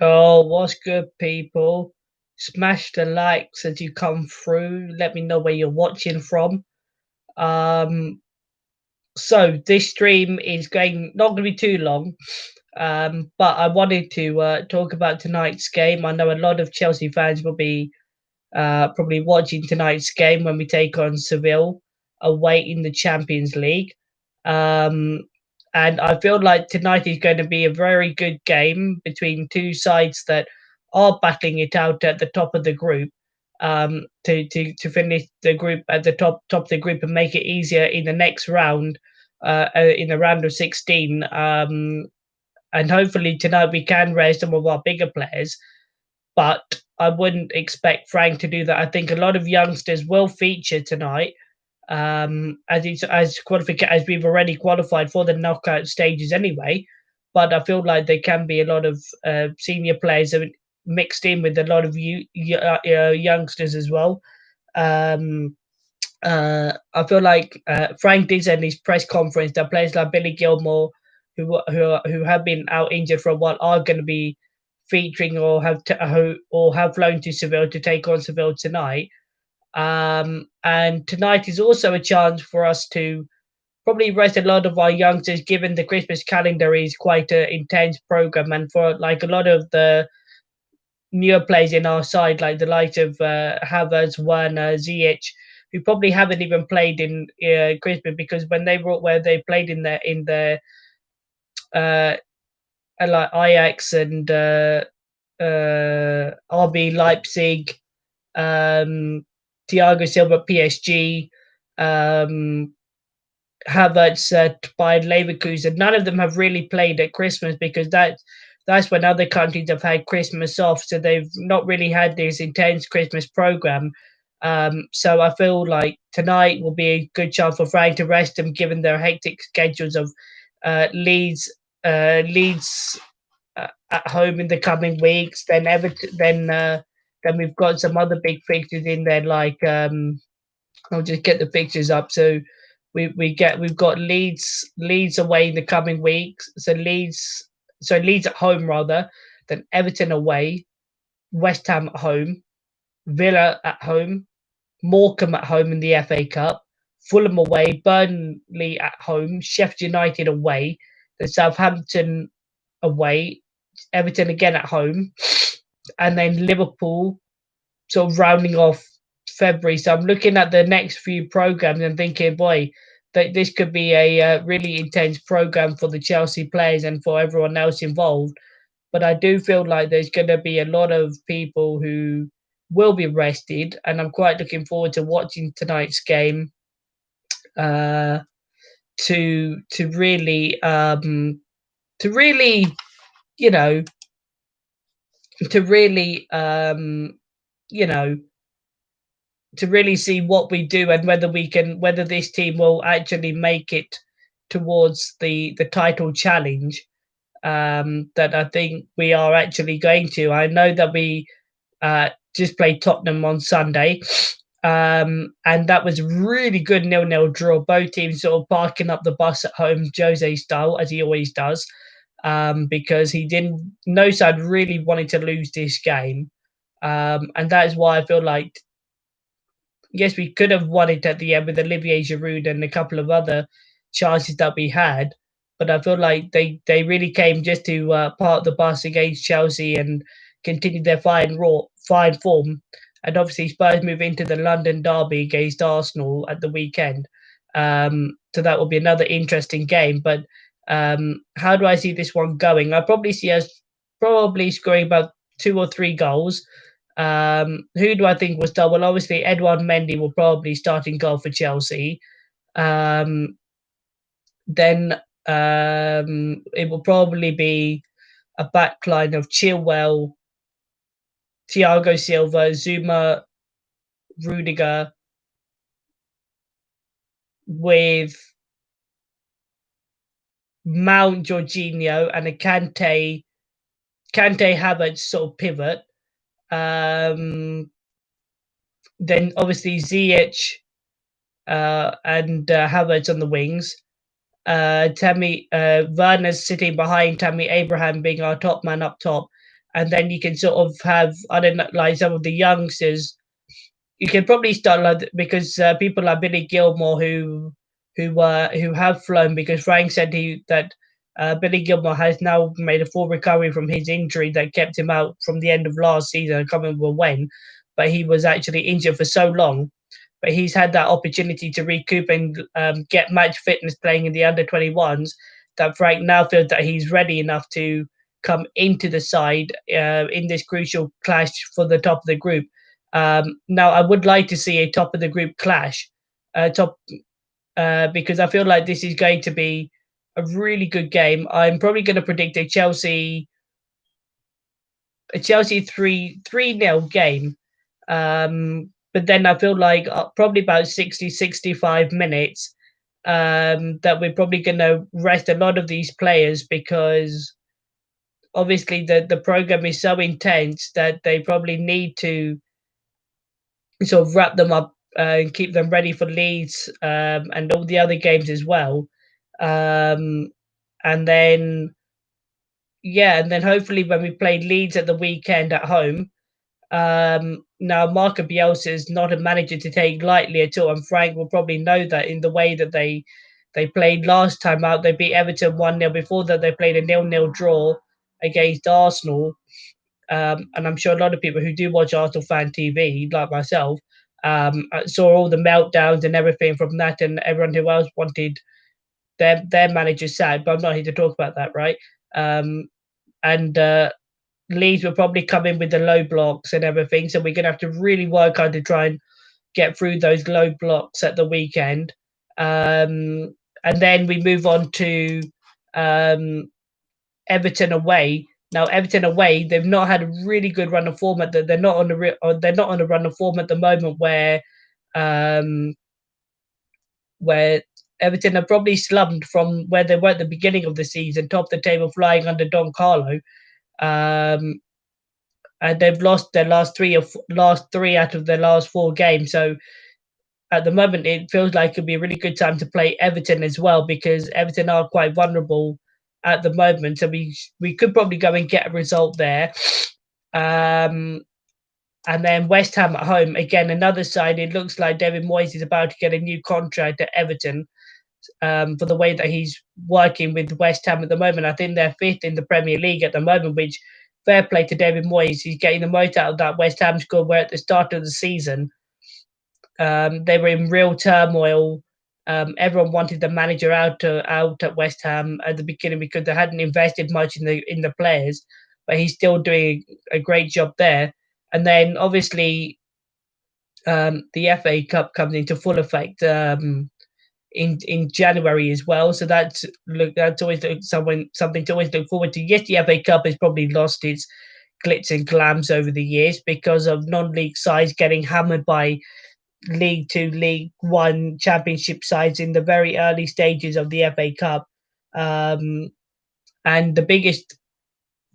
Oh, what's good, people? Smash the likes as you come through. Let me know where you're watching from. Um, so this stream is going not going to be too long, but I wanted to talk about tonight's game. I know a lot of Chelsea fans will be probably watching tonight's game when we take on Seville away in the Champions League. Um, and I feel like tonight is going to be a very good game between two sides that are battling it out at the top of the group, to finish the group at the top of the group and make it easier in the next round, in the round of 16. And hopefully tonight we can raise some of our bigger players, but I wouldn't expect Frank to do that. I think a lot of youngsters will feature tonight, as we've already qualified for the knockout stages anyway. But I feel like there can be a lot of senior players mixed in with a lot of youngsters as well. Um, I feel like Frank did say in his press conference that players like Billy Gilmore, who have been out injured for a while, are going to be featuring or have flown to Seville to take on Seville tonight. And tonight is also a chance for us to probably rest a lot of our youngsters, given the Christmas calendar is quite an intense program, and for like a lot of the newer players in our side, like the likes of Havertz, Werner, Ziyech, who probably haven't even played in Christmas, because when they were where they played in the uh, like Ajax and RB Leipzig, um, Thiago Silva PSG, um, Havertz by Leverkusen. None of them have really played at Christmas, because that's when other countries have had Christmas off, so they've not really had this intense Christmas program. So I feel like tonight will be a good chance for Frank to rest them, given their hectic schedules of Leeds, Leeds at home in the coming weeks. Then Everton, then we've got some other big fixtures in there, like I'll just get the pictures up. So we've got Leeds away in the coming weeks. So Leeds at home rather, then Everton away, West Ham at home, Villa at home, Morecambe at home in the FA Cup, Fulham away, Burnley at home, Sheffield United away, then Southampton away, Everton again at home, and then Liverpool sort of rounding off February. So I'm looking at the next few programs and thinking, boy, that this could be a really intense program for the Chelsea players and for everyone else involved. But I do feel like there's going to be a lot of people who will be rested, and I'm quite looking forward to watching tonight's game. Uh, to really to really you know to really you know to really see what we do and whether this team will actually make it towards the title challenge, that I think we are actually going to. I know that we just played Tottenham on Sunday, and that was really good 0-0 draw. Both teams sort of parking up the bus at home, Jose style, as he always does, because he didn't. No side really wanted to lose this game, and that is why I feel like, yes, we could have won it at the end with Olivier Giroud and a couple of other chances that we had. But I feel like they really came just to park the bus against Chelsea and continue their fine form. And obviously, Spurs move into the London derby against Arsenal at the weekend. So that will be another interesting game. But how do I see this one going? I probably see us probably scoring about 2 or 3 goals. Who do I think will start? Well, obviously, Edouard Mendy will probably start in goal for Chelsea. Um, then it will probably be a backline of Chilwell, Thiago Silva, Zuma, Rudiger, with Mount, Jorginho, and a Kante Havertz sort of pivot. Um, then obviously Ziyech and Havertz on the wings. Tammy Werner's sitting behind Tammy Abraham, being our top man up top, and then you can sort of have, I don't know, like some of the youngsters. You can probably start like, because people like Billy Gilmore who have flown, because Frank said he that Billy Gilmore has now made a full recovery from his injury that kept him out from the end of last season. I can't remember when, but he was actually injured for so long. But he's had that opportunity to recoup and get match fitness playing in the under 21s. That Frank now feels that he's ready enough to come into the side in this crucial clash for the top of the group. Now, I would like to see a top of the group clash, top because I feel like this is going to be a really good game. I'm probably going to predict a Chelsea three nil game. But then I feel like probably about 60 65 minutes that we're probably going to rest a lot of these players, because obviously the program is so intense that they probably need to sort of wrap them up and keep them ready for Leeds and all the other games as well. Um, and then yeah, and then hopefully when we play Leeds at the weekend at home. Now, Marco Bielsa is not a manager to take lightly at all, and Frank will probably know that in the way that they played last time out. They beat Everton 1-0. Before that, they played a 0-0 draw against Arsenal. And I'm sure a lot of people who do watch Arsenal fan TV, like myself, saw all the meltdowns and everything from that, and everyone who else wanted their manager sad. But I'm not here to talk about that, right? And Leeds will probably come in with the low blocks and everything, so we're gonna have to really work hard to try and get through those low blocks at the weekend. And then we move on to um, Everton away. Now, Everton away, they've not had a really good run of form. They're not on they're not on a run of form at the moment um, where Everton have probably slumped from where they were at the beginning of the season, top of the table, flying under Don Carlo. Um, and they've lost their last three out of their last four games. So at the moment, it feels like it'd be a really good time to play Everton as well, because Everton are quite vulnerable at the moment. So we could probably go and get a result there. Um, and then West Ham at home, again, another side. It looks like David Moyes is about to get a new contract at Everton for the way that he's working with West Ham at the moment. I think they're fifth in the Premier League at the moment, which fair play to David Moyes. He's getting the most out of that West Ham squad, where at the start of the season, they were in real turmoil. Everyone wanted the manager out at West Ham at the beginning because they hadn't invested much in the players, but he's still doing a great job there. And then obviously the FA Cup comes into full effect in January as well. So that's always something to always look forward to. Yes, the FA Cup has probably lost its glitz and glams over the years because of non-league sides getting hammered by League Two, League One, Championship sides in the very early stages of the FA Cup. Um, and the biggest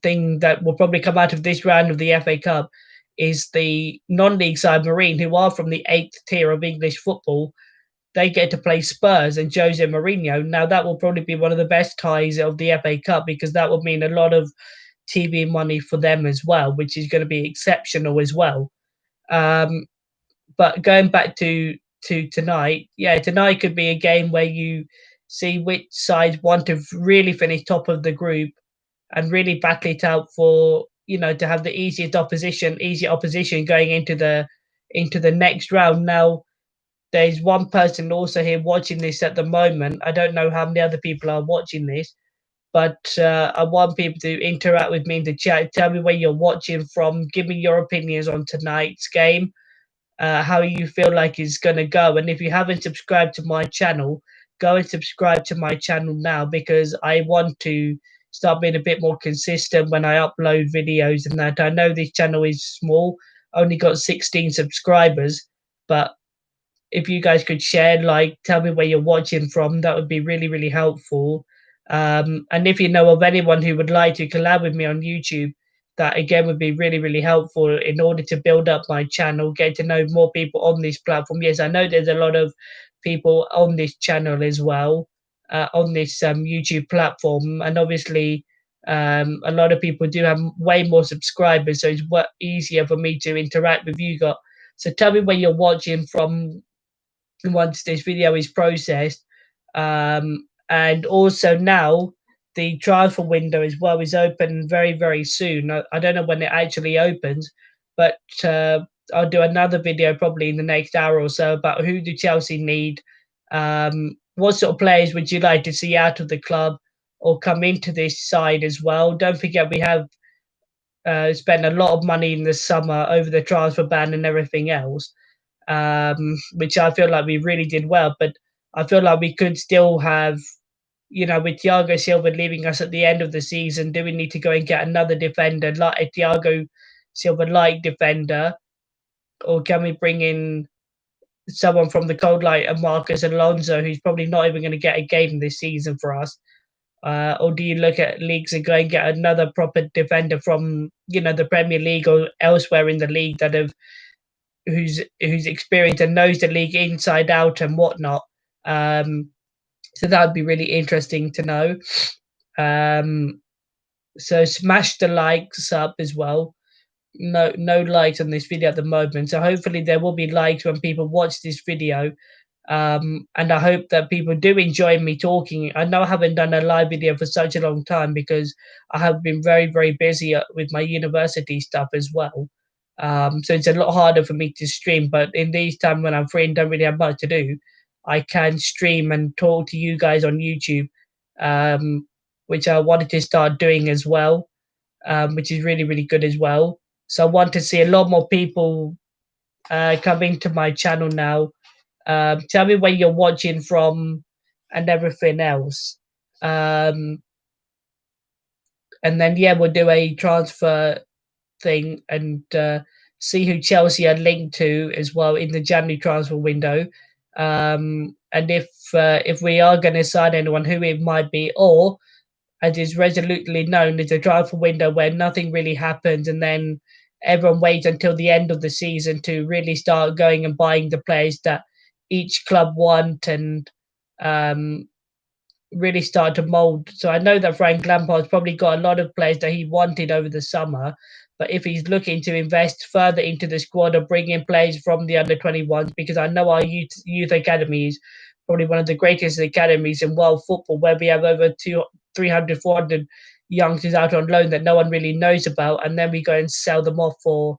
thing that will probably come out of this round of the FA Cup is the non-league side Marine, who are from the eighth tier of English football. They get to play Spurs and Jose Mourinho. Now that will probably be one of the best ties of the FA Cup, because that would mean a lot of TV money for them as well, which is going to be exceptional as well. Um, but going back to tonight, yeah, tonight could be a game where you see which sides want to really finish top of the group and really battle it out for, to have the easier opposition going into the next round. Now, there's one person also here watching this at the moment. I don't know how many other people are watching this, but I want people to interact with me in the chat. Tell me where you're watching from. Give me your opinions on tonight's game, how you feel like it's going to go. And if you haven't subscribed to my channel, go and subscribe to my channel now, because I want to start being a bit more consistent when I upload videos and that. I know this channel is small, only got 16 subscribers, but if you guys could share, like, tell me where you're watching from, that would be really, really helpful. And if you know of anyone who would like to collab with me on YouTube, that again would be really, really helpful in order to build up my channel, get to know more people on this platform. Yes, I know there's a lot of people on this channel as well, on this YouTube platform, and obviously A lot of people do have way more subscribers, so it's easier for me to interact with you guys. So tell me where you're watching from once this video is processed. And also now the transfer window as well is open very, very soon. I don't know when it actually opens, but I'll do another video probably in the next hour or so about who do Chelsea need. What sort of players would you like to see out of the club or come into this side as well? Don't forget we have spent a lot of money in the summer over the transfer ban and everything else, which I feel like we really did well. But I feel like we could still have, with Thiago Silva leaving us at the end of the season, do we need to go and get another defender, like a Thiago Silva like defender, or can we bring in someone from the cold light and Marcus Alonso, who's probably not even going to get a game this season for us? Or do you look at leagues and go and get another proper defender from, the Premier League or elsewhere in the league that have who's experienced and knows the league inside out and whatnot? So that would be really interesting to know. So smash the likes up as well. No likes on this video at the moment. So hopefully there will be likes when people watch this video. And I hope that people do enjoy me talking. I know I haven't done a live video for such a long time because I have been very, very busy with my university stuff as well. So it's a lot harder for me to stream. But in these times when I'm free and don't really have much to do, I can stream and talk to you guys on YouTube, um, which I wanted to start doing as well, which is really, really good as well. So I want to see a lot more people coming to my channel now. Tell me where you're watching from and everything else. Um, and then, yeah, we'll do a transfer thing and see who Chelsea are linked to as well in the January transfer window. And if we are going to sign anyone, who it might be, or as is resolutely known, is a transfer window where nothing really happens, and then everyone waits until the end of the season to really start going and buying the players that each club want and um, really start to mold. So I know that Frank Lampard's probably got a lot of players that he wanted over the summer, but if he's looking to invest further into the squad or bring in players from the under 21s, because I know our youth academy is probably one of the greatest academies in world football, where we have over 300, 400 youngsters out on loan that no one really knows about, and then we go and sell them off for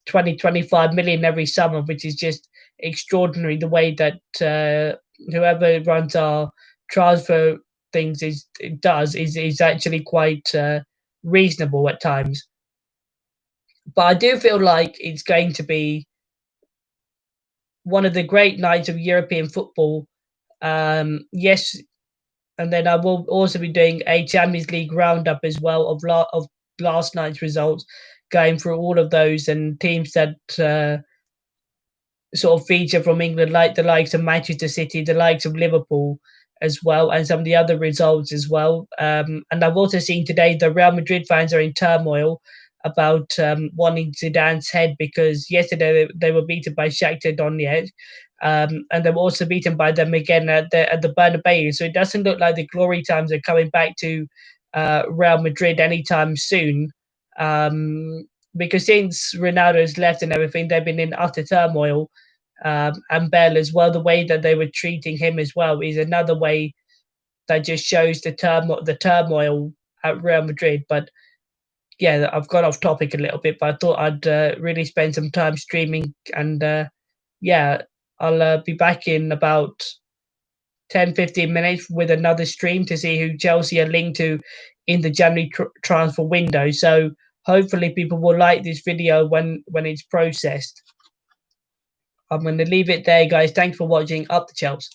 20, 25 million every summer, which is just extraordinary. The way that whoever runs our transfer things is actually quite reasonable at times. But I do feel like it's going to be one of the great nights of European football. Yes, and then I will also be doing a Champions League roundup as well of last night's results, going through all of those and teams that sort of feature from England, like the likes of Manchester City, the likes of Liverpool as well, and some of the other results as well. And I've also seen today the Real Madrid fans are in turmoil about wanting Zidane's head because yesterday they were beaten by Shakhtar Donetsk. And they were also beaten by them again at the Bernabeu. So it doesn't look like the glory times are coming back to Real Madrid anytime soon. Because since Ronaldo's left and everything, they've been in utter turmoil. And Bell as well, the way that they were treating him as well is another way that just shows the turmoil at Real Madrid. But yeah, I've got off topic a little bit, but I thought I'd really spend some time streaming. And yeah, I'll be back in about 10, 15 minutes with another stream to see who Chelsea are linked to in the January transfer window. So hopefully people will like this video when it's processed. I'm going to leave it there, guys. Thanks for watching. Up the Chelsea.